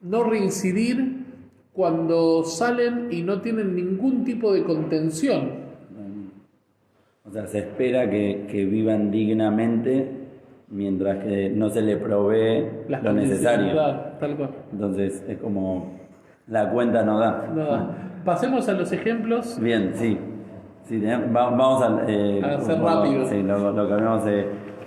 no reincidir cuando salen y no tienen ningún tipo de contención. O sea, se espera que vivan dignamente mientras que no se le provee lo necesario. Claro, tal cual. Entonces es como la cuenta no da. No da. Pasemos a los ejemplos. Bien, sí. Vamos a ser rápido. Sí, lo que habíamos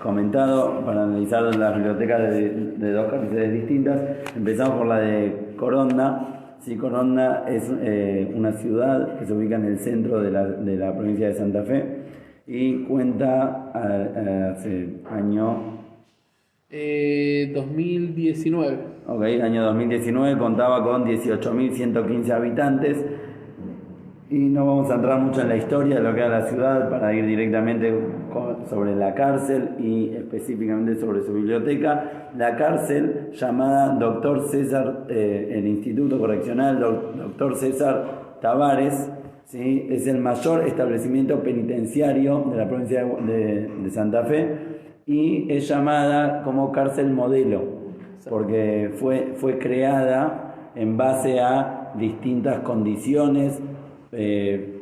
comentado para analizar las bibliotecas de dos cárceles distintas. Empezamos por la de Coronda. Sí, Coronda es una ciudad que se ubica en el centro de la provincia de Santa Fe y cuenta hace año... 2019. Ok, año 2019 contaba con 18.115 habitantes y no vamos a entrar mucho en la historia de lo que era la ciudad para ir directamente sobre la cárcel y específicamente sobre su biblioteca. La cárcel llamada Dr. César, el Instituto Correccional Dr. César Tavares, ¿sí? Es el mayor establecimiento penitenciario de la provincia de Santa Fe y es llamada como cárcel modelo porque fue creada en base a distintas condiciones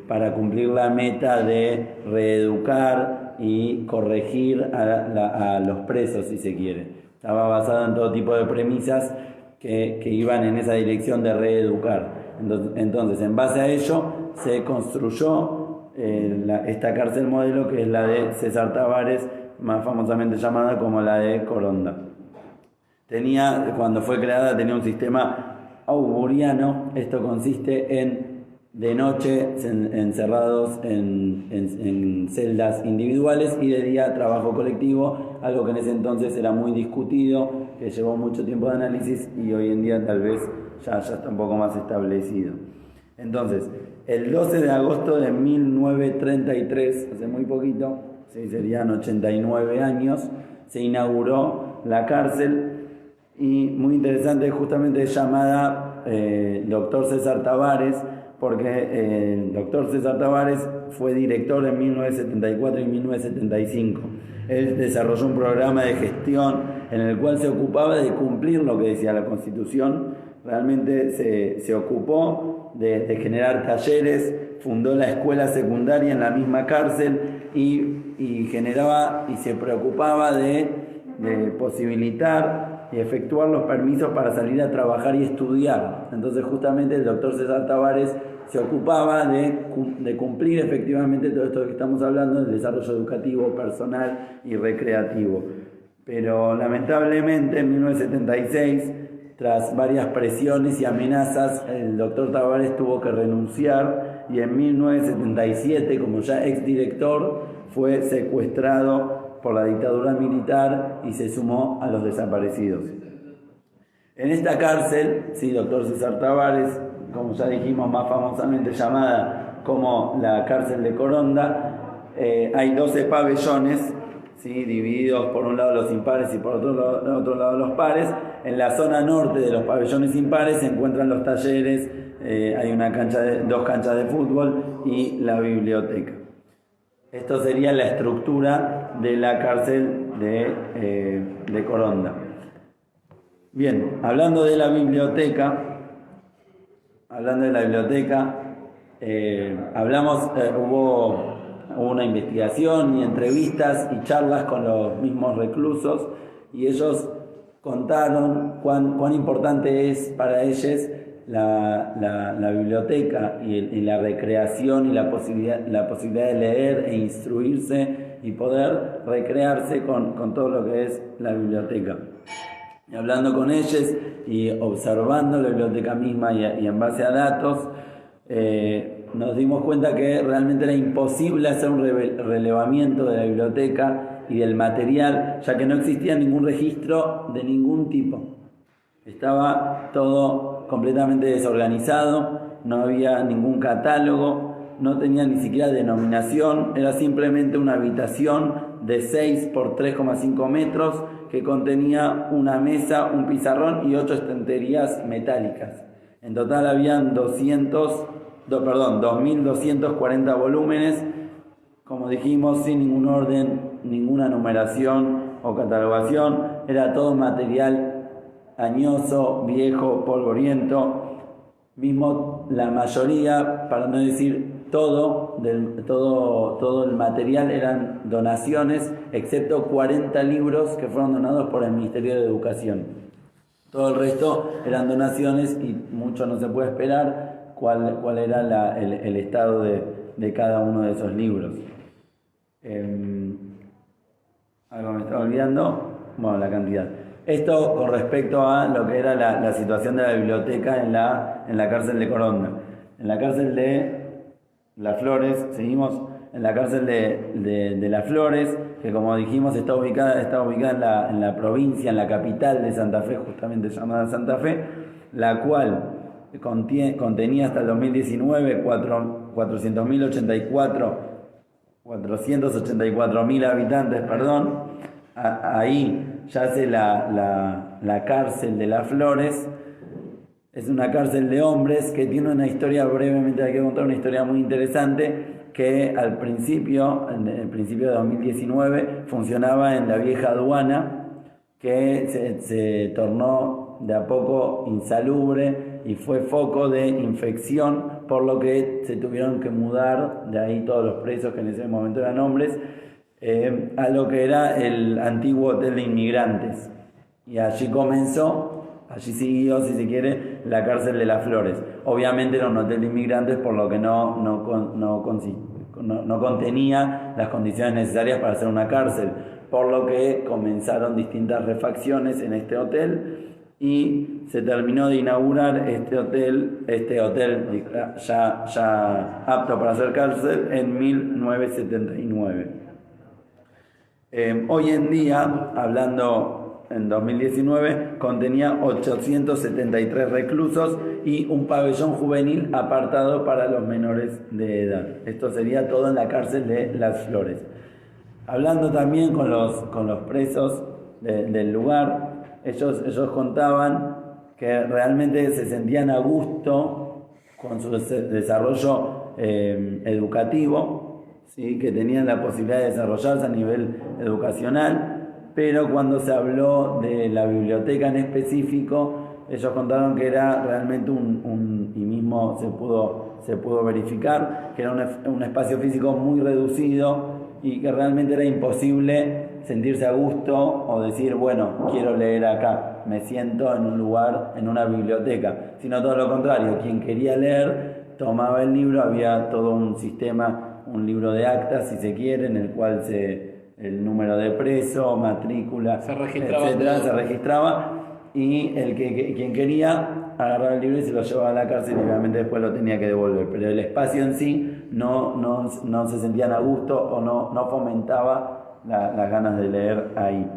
para cumplir la meta de reeducar y corregir a los presos, si se quiere. Estaba basado en todo tipo de premisas que iban en esa dirección de reeducar. Entonces, en base a ello, se construyó esta cárcel modelo, que es la de César Tavares, más famosamente llamada como la de Coronda. Cuando fue creada, tenía un sistema auguriano. Esto consiste en, de noche, encerrados en celdas individuales y de día trabajo colectivo, algo que en ese entonces era muy discutido, que llevó mucho tiempo de análisis y hoy en día tal vez ya está un poco más establecido. Entonces, el 12 de agosto de 1933, hace muy poquito, ¿sí? Serían 89 años, se inauguró la cárcel y muy interesante, justamente llamada Dr. César Tavares, porque el doctor César Tavares fue director en 1974 y 1975. Él desarrolló un programa de gestión en el cual se ocupaba de cumplir lo que decía la Constitución. Realmente se ocupó de generar talleres, fundó la escuela secundaria en la misma cárcel y generaba y se preocupaba de posibilitar y efectuar los permisos para salir a trabajar y estudiar. Entonces justamente el doctor César Tavares se ocupaba de cumplir efectivamente todo esto que estamos hablando, del desarrollo educativo, personal y recreativo. Pero lamentablemente en 1976, tras varias presiones y amenazas, el doctor Tavares tuvo que renunciar y en 1977, como ya exdirector, fue secuestrado por la dictadura militar y se sumó a los desaparecidos. En esta cárcel, sí, doctor César Tavares, como ya dijimos, más famosamente llamada como la cárcel de Coronda, hay 12 pabellones, ¿sí? Divididos por un lado los impares y por otro lado los pares. En la zona norte de los pabellones impares se encuentran los talleres, hay dos canchas de fútbol y la biblioteca. Esto sería la estructura de la cárcel de Coronda. Bien, hablando de la biblioteca, hubo una investigación y entrevistas y charlas con los mismos reclusos y ellos contaron cuán importante es para ellos la biblioteca y la recreación y la posibilidad de leer e instruirse y poder recrearse con todo lo que es la biblioteca. Y hablando con ellos y observando la biblioteca misma y en base a datos, nos dimos cuenta que realmente era imposible hacer un relevamiento de la biblioteca y del material, ya que no existía ningún registro de ningún tipo. Estaba todo completamente desorganizado, no había ningún catálogo, no tenía ni siquiera denominación, era simplemente una habitación de 6 por 3,5 metros que contenía una mesa, un pizarrón y 8 estanterías metálicas. En total habían 2.240 volúmenes, como dijimos, sin ningún orden, ninguna numeración o catalogación. Era todo material añoso, viejo, polvoriento. Mismo la mayoría, para no decir todo el material eran donaciones, excepto 40 libros que fueron donados por el Ministerio de Educación. Todo el resto eran donaciones y mucho no se puede esperar cuál era el estado de cada uno de esos libros. ¿Algo me está olvidando? Bueno, la cantidad. Esto con respecto a lo que era la situación de la biblioteca en la cárcel de Coronda. En la cárcel de Las Flores, seguimos, en la cárcel de Las Flores, que como dijimos está ubicada en la provincia, en la capital de Santa Fe, justamente llamada Santa Fe, la cual contenía hasta el 2019 484.000 habitantes, perdón. Ahí yace la cárcel de Las Flores. Es una cárcel de hombres que tiene una historia, brevemente hay que contar una historia muy interesante, que en el principio de 2019, funcionaba en la vieja aduana, que se tornó de a poco insalubre y fue foco de infección, por lo que se tuvieron que mudar de ahí todos los presos, que en ese momento eran hombres, a lo que era el antiguo hotel de inmigrantes. Y allí siguió, si se quiere, la cárcel de Las Flores. Obviamente era un hotel de inmigrantes, por lo que no contenía las condiciones necesarias para hacer una cárcel, por lo que comenzaron distintas refacciones en este hotel y se terminó de inaugurar este hotel ya apto para hacer cárcel en 1979. Hoy en día, hablando en 2019, contenía 873 reclusos y un pabellón juvenil apartado para los menores de edad. Esto sería todo en la cárcel de Las Flores. Hablando también con los presos del lugar, ellos contaban que realmente se sentían a gusto con su desarrollo educativo, ¿sí? Que tenían la posibilidad de desarrollarse a nivel educacional. Pero cuando se habló de la biblioteca en específico, ellos contaron que era realmente y mismo se pudo verificar, que era un espacio físico muy reducido y que realmente era imposible sentirse a gusto o decir, bueno, quiero leer acá, me siento en un lugar, en una biblioteca, sino todo lo contrario, quien quería leer tomaba el libro, había todo un sistema, un libro de actas, si se quiere, en el cual el número de preso, matrícula, etcétera, se registraba, y quien quería agarrar el libro y se lo llevaba a la cárcel y obviamente después lo tenía que devolver, pero el espacio en sí no se sentían a gusto o no fomentaba las ganas de leer ahí.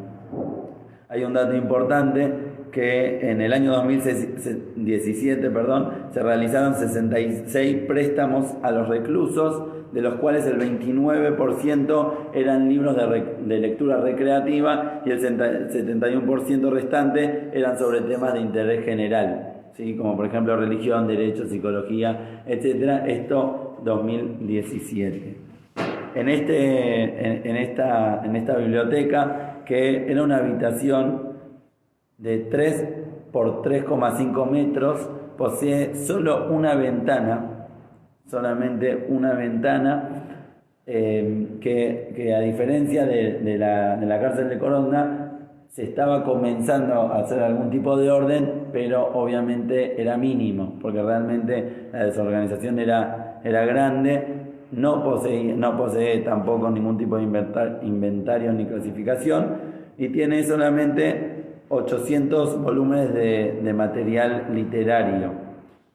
Hay un dato importante, que en el año 2017 se realizaron 66 préstamos a los reclusos, de los cuales el 29% eran libros de lectura recreativa y el 71% restante eran sobre temas de interés general, ¿sí? Como por ejemplo religión, derecho, psicología, etc. Esto 2017. En esta biblioteca, que era una habitación de 3 por 3,5 metros, posee solamente una ventana, que a diferencia de la cárcel de Coronda, se estaba comenzando a hacer algún tipo de orden, pero obviamente era mínimo, porque realmente la desorganización era grande. No posee tampoco ningún tipo de inventario ni clasificación, y tiene solamente 800 volúmenes de material literario,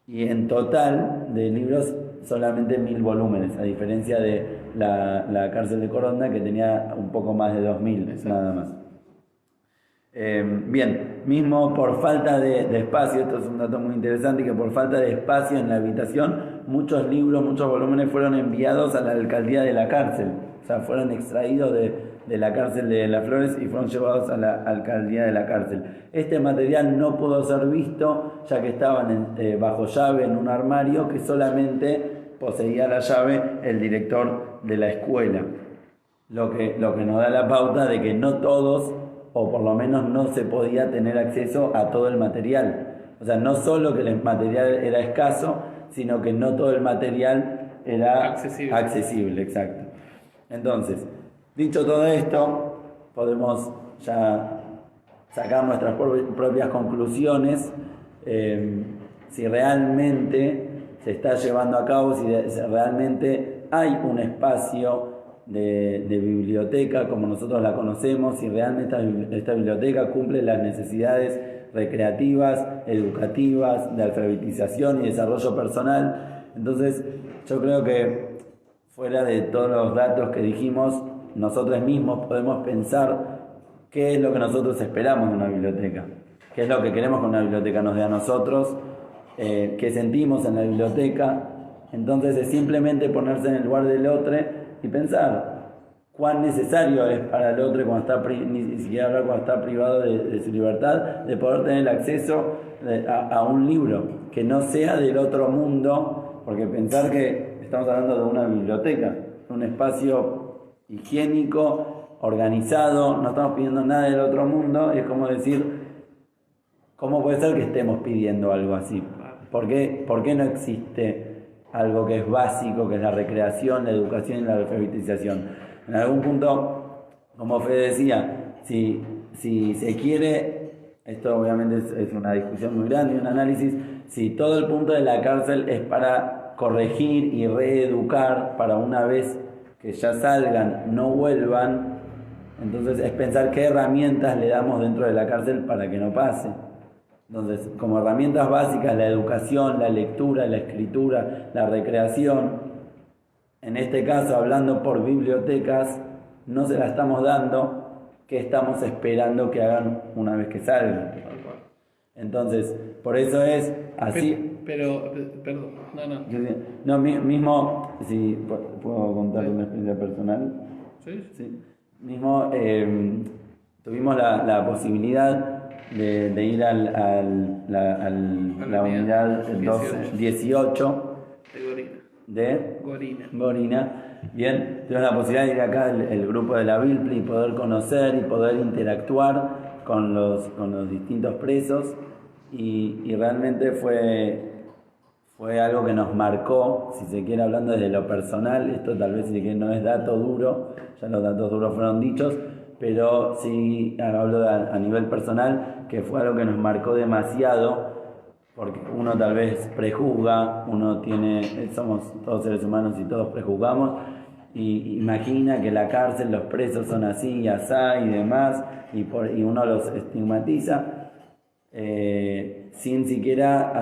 y en total de libros solamente 1000 volúmenes, a diferencia de la cárcel de Coronda, que tenía un poco más de 2000, nada más. Bien, mismo por falta de espacio, esto es un dato muy interesante, que por falta de espacio en la habitación, muchos libros, muchos volúmenes fueron enviados a la alcaldía de la cárcel, o sea, fueron extraídos de la cárcel de Las Flores y fueron llevados a la alcaldía de la cárcel. Este material no pudo ser visto, ya que estaban bajo llave en un armario que solamente poseía la llave el director de la escuela, lo que nos da la pauta de que no todos, o por lo menos no se podía tener acceso a todo el material. O sea, no solo que el material era escaso, sino que no todo el material era accesible, exacto. Entonces, dicho todo esto, podemos ya sacar nuestras propias conclusiones, si realmente se está llevando a cabo, si realmente hay un espacio de biblioteca como nosotros la conocemos, si realmente esta biblioteca cumple las necesidades recreativas, educativas, de alfabetización y desarrollo personal. Entonces yo creo que fuera de todos los datos que dijimos, nosotros mismos podemos pensar qué es lo que nosotros esperamos de una biblioteca, qué es lo que queremos que una biblioteca nos dé a nosotros, qué sentimos en la biblioteca. Entonces es simplemente ponerse en el lugar del otro y pensar cuán necesario es para el otro cuando está, ni siquiera hablar cuando está privado de su libertad, de poder tener el acceso a un libro que no sea del otro mundo, porque pensar que estamos hablando de una biblioteca, un espacio higiénico, organizado, no estamos pidiendo nada del otro mundo, y es como decir, ¿cómo puede ser que estemos pidiendo algo así? ¿Por qué no existe algo que es básico, que es la recreación, la educación y la alfabetización? En algún punto, como Fede decía, si se quiere, esto obviamente es una discusión muy grande y un análisis, si todo el punto de la cárcel es para corregir y reeducar para una vez que ya salgan, no vuelvan, entonces es pensar qué herramientas le damos dentro de la cárcel para que no pase. Entonces, como herramientas básicas, la educación, la lectura, la escritura, la recreación, en este caso, hablando por bibliotecas, no se la estamos dando, ¿qué estamos esperando que hagan una vez que salgan? Entonces, por eso es así. Pero perdón, no. No, mismo, si puedo contar una experiencia personal. Sí. Mismo tuvimos la posibilidad de ir a la unidad 18 de Gorina. Bien, tuvimos la posibilidad de ir acá el grupo de la Bilpli y poder conocer y poder interactuar con los distintos presos y realmente fue algo que nos marcó, si se quiere, hablando desde lo personal. Esto tal vez no es dato duro, ya los datos duros fueron dichos, pero sí hablo a nivel personal, que fue algo que nos marcó demasiado, porque uno tal vez prejuzga, somos todos seres humanos y todos prejuzgamos, y imagina que la cárcel, los presos son así y asá y demás, y uno los estigmatiza, sin siquiera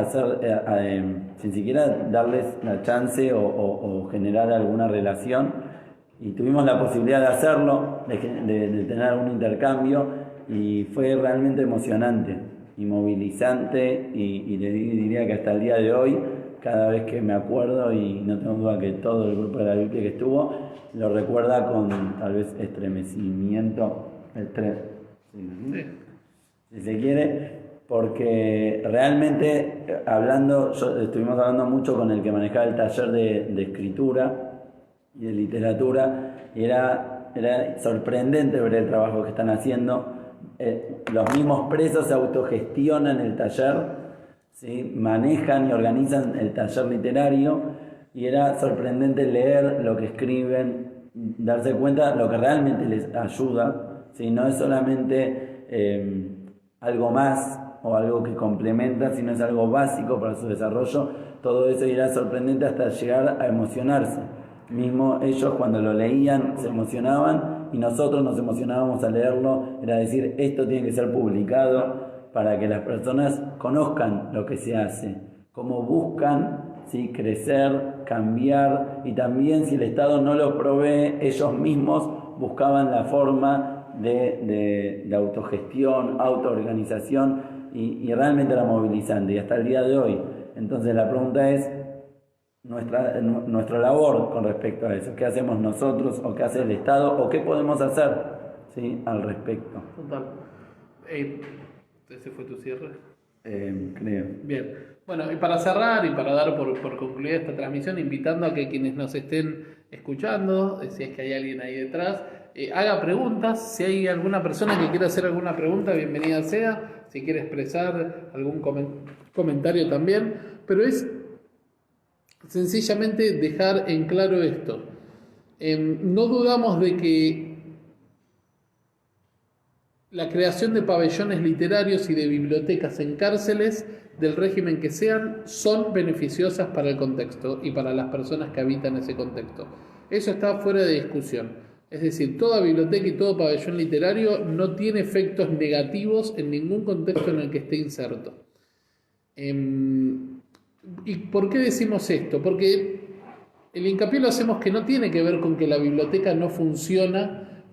darles la chance o generar alguna relación. Y tuvimos la posibilidad de hacerlo, de tener algún intercambio, y fue realmente emocionante y movilizante, y diría que hasta el día de hoy, cada vez que me acuerdo, y no tengo duda que todo el grupo de la Biblia que estuvo lo recuerda con tal vez estremecimiento, si se quiere, porque realmente estuvimos hablando mucho con el que manejaba el taller de escritura y de literatura, y era sorprendente ver el trabajo que están haciendo. Los mismos presos se autogestionan el taller, ¿sí? Manejan y organizan el taller literario, y era sorprendente leer lo que escriben, darse cuenta lo que realmente les ayuda, ¿sí? No es solamente algo más o algo que complementa, sino es algo básico para su desarrollo. Todo eso era sorprendente hasta llegar a emocionarse. Mismo ellos cuando lo leían se emocionaban, y nosotros nos emocionábamos al leerlo. Era decir, esto tiene que ser publicado para que las personas conozcan lo que se hace, cómo buscan, ¿sí?, crecer, cambiar, y también si el Estado no lo provee, ellos mismos buscaban la forma de autogestión, autoorganización, y realmente era movilizante, y hasta el día de hoy. Entonces la pregunta es nuestra labor con respecto a eso. ¿Qué hacemos nosotros, o qué hace el Estado, o qué podemos hacer, ¿sí?, al respecto? Total. ¿Ese fue tu cierre? Creo. Bien. Bueno, y para cerrar y para dar por concluida esta transmisión, invitando a que quienes nos estén escuchando, si es que hay alguien ahí detrás, haga preguntas. Si hay alguna persona que quiera hacer alguna pregunta, bienvenida sea. Si quiere expresar algún comentario también. Pero es sencillamente dejar en claro esto. No dudamos de que la creación de pabellones literarios y de bibliotecas en cárceles, del régimen que sean, son beneficiosas para el contexto y para las personas que habitan ese contexto. Eso está fuera de discusión. Es decir, toda biblioteca y todo pabellón literario no tiene efectos negativos en ningún contexto en el que esté inserto. ¿Y por qué decimos esto? Porque el hincapié lo hacemos que no tiene que ver con que la biblioteca no funciona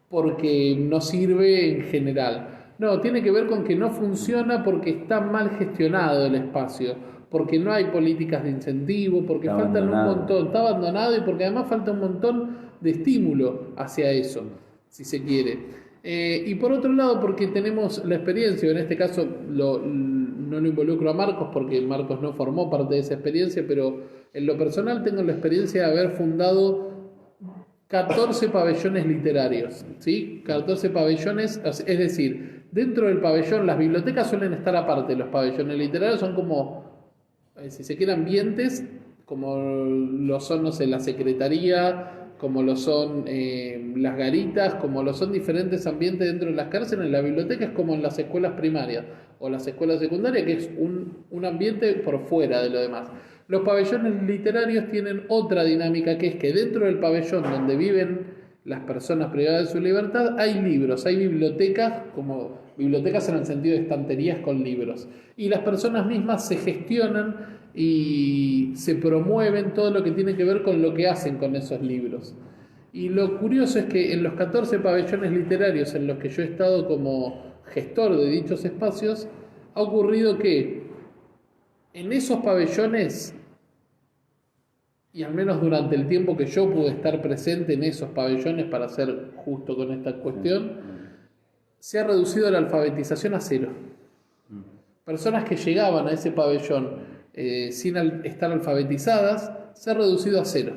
porque no sirve en general. No, tiene que ver con que no funciona porque está mal gestionado el espacio, porque no hay políticas de incentivo, porque Está faltan abandonado. un montón, está abandonado y porque además falta un montón de estímulo hacia eso, si se quiere. Y por otro lado, porque tenemos la experiencia, en este caso no lo involucro a Marcos porque Marcos no formó parte de esa experiencia, pero en lo personal tengo la experiencia de haber fundado 14 pabellones literarios, ¿sí? 14 pabellones, es decir, dentro del pabellón, las bibliotecas suelen estar aparte, los pabellones literarios son como, si se quiere, ambientes, como lo son, no sé, la secretaría, como lo son las garitas, como lo son diferentes ambientes dentro de las cárceles. La biblioteca es como en las escuelas primarias o las escuelas secundarias, que es un ambiente por fuera de lo demás. Los pabellones literarios tienen otra dinámica, que es que dentro del pabellón donde viven las personas privadas de su libertad hay libros, hay bibliotecas, como bibliotecas en el sentido de estanterías con libros, y las personas mismas se gestionan y se promueven todo lo que tiene que ver con lo que hacen con esos libros. Y lo curioso es que en los 14 pabellones literarios en los que yo he estado como gestor de dichos espacios, ha ocurrido que en esos pabellones, y al menos durante el tiempo que yo pude estar presente en esos pabellones, para ser justo con esta cuestión, se ha reducido la alfabetización a 0. Personas que llegaban a ese pabellón sin estar alfabetizadas, se ha reducido a 0.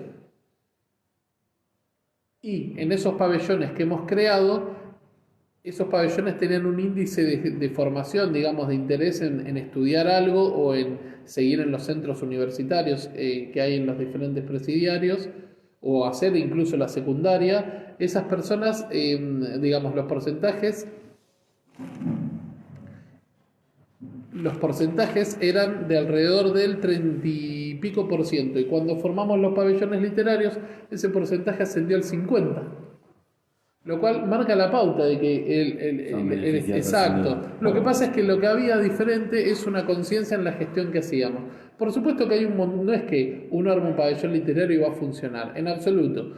Y en esos pabellones que hemos creado, esos pabellones tenían un índice de formación, digamos, de interés en estudiar algo o en seguir en los centros universitarios que hay en los diferentes presidiarios, o hacer incluso la secundaria. Esas personas, digamos, los porcentajes eran de alrededor del 30 y pico %, y cuando formamos los pabellones literarios, ese porcentaje ascendió al 50%. Lo cual marca la pauta de que exacto. Lo que pasa es que lo que había diferente es una conciencia en la gestión que hacíamos. Por supuesto que no es que uno arma un pabellón literario y va a funcionar, en absoluto.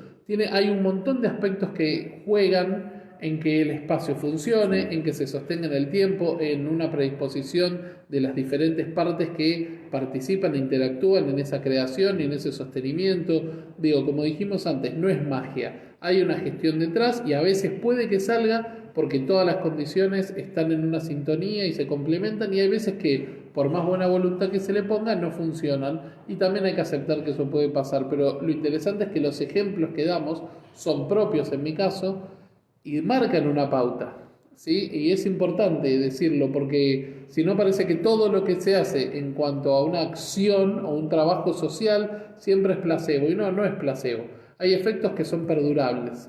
Hay un montón de aspectos que juegan en que el espacio funcione, en que se sostenga en el tiempo, en una predisposición de las diferentes partes que participan e interactúan en esa creación y en ese sostenimiento. Digo, como dijimos antes, no es magia. Hay una gestión detrás y a veces puede que salga porque todas las condiciones están en una sintonía y se complementan, y hay veces que por más buena voluntad que se le ponga no funcionan, y también hay que aceptar que eso puede pasar. Pero lo interesante es que los ejemplos que damos son propios en mi caso y marcan una pauta, ¿sí? Y es importante decirlo porque si no parece que todo lo que se hace en cuanto a una acción o un trabajo social siempre es placebo, y no es placebo. Hay efectos que son perdurables.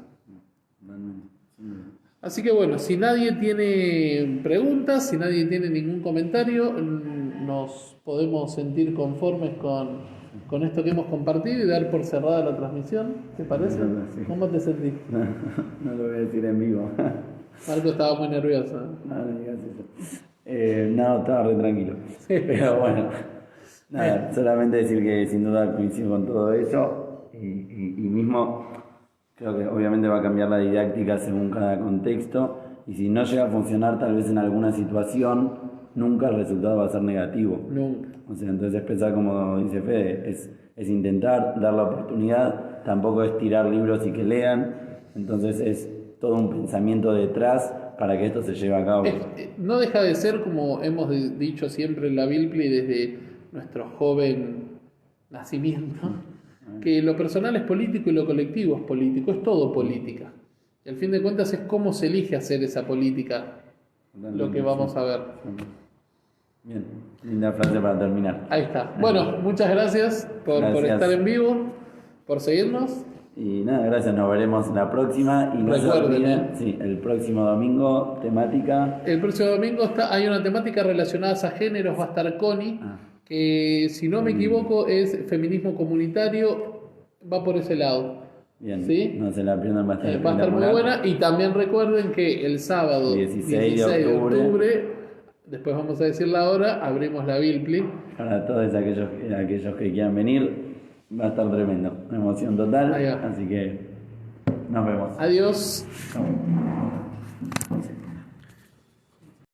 Así que bueno, si nadie tiene preguntas, si nadie tiene ningún comentario, nos podemos sentir conformes con esto que hemos compartido y dar por cerrada la transmisión. ¿Te parece? Sí. ¿Cómo te sentís? No lo voy a decir en vivo. Marco estaba muy nervioso. No digas eso. No, estaba re tranquilo. Sí. Pero bueno, nada, solamente decir que sin duda coincido con todo eso. Y mismo creo que obviamente va a cambiar la didáctica según cada contexto, y si no llega a funcionar tal vez en alguna situación, nunca el resultado va a ser negativo. Nunca. O sea, entonces es pensar, como dice Fede, es intentar dar la oportunidad, tampoco es tirar libros y que lean, entonces es todo un pensamiento detrás para que esto se lleve a cabo. No deja de ser, como hemos dicho siempre en la Bilpli desde nuestro joven nacimiento, que lo personal es político y lo colectivo es político, es todo política. Y al fin de cuentas es cómo se elige hacer esa política lo que vamos a ver. Bien, linda frase para terminar. Ahí está. Bueno, muchas gracias por estar en vivo, por seguirnos. Y nada, gracias, nos veremos la próxima. Y no se olviden, sí, el próximo domingo, temática. El próximo domingo hay una temática relacionada a géneros, va a estar Connie. Que si no me equivoco es feminismo comunitario, va por ese lado. Bien, ¿sí? No se la pierdan, va a estar muy buena. Y también recuerden que el sábado 16 de octubre, después vamos a decir la hora, abrimos la Bilpli. Para todos aquellos que quieran venir, Va a estar tremendo. Una emoción total. Ahí va. Así que nos vemos. Adiós. Chau.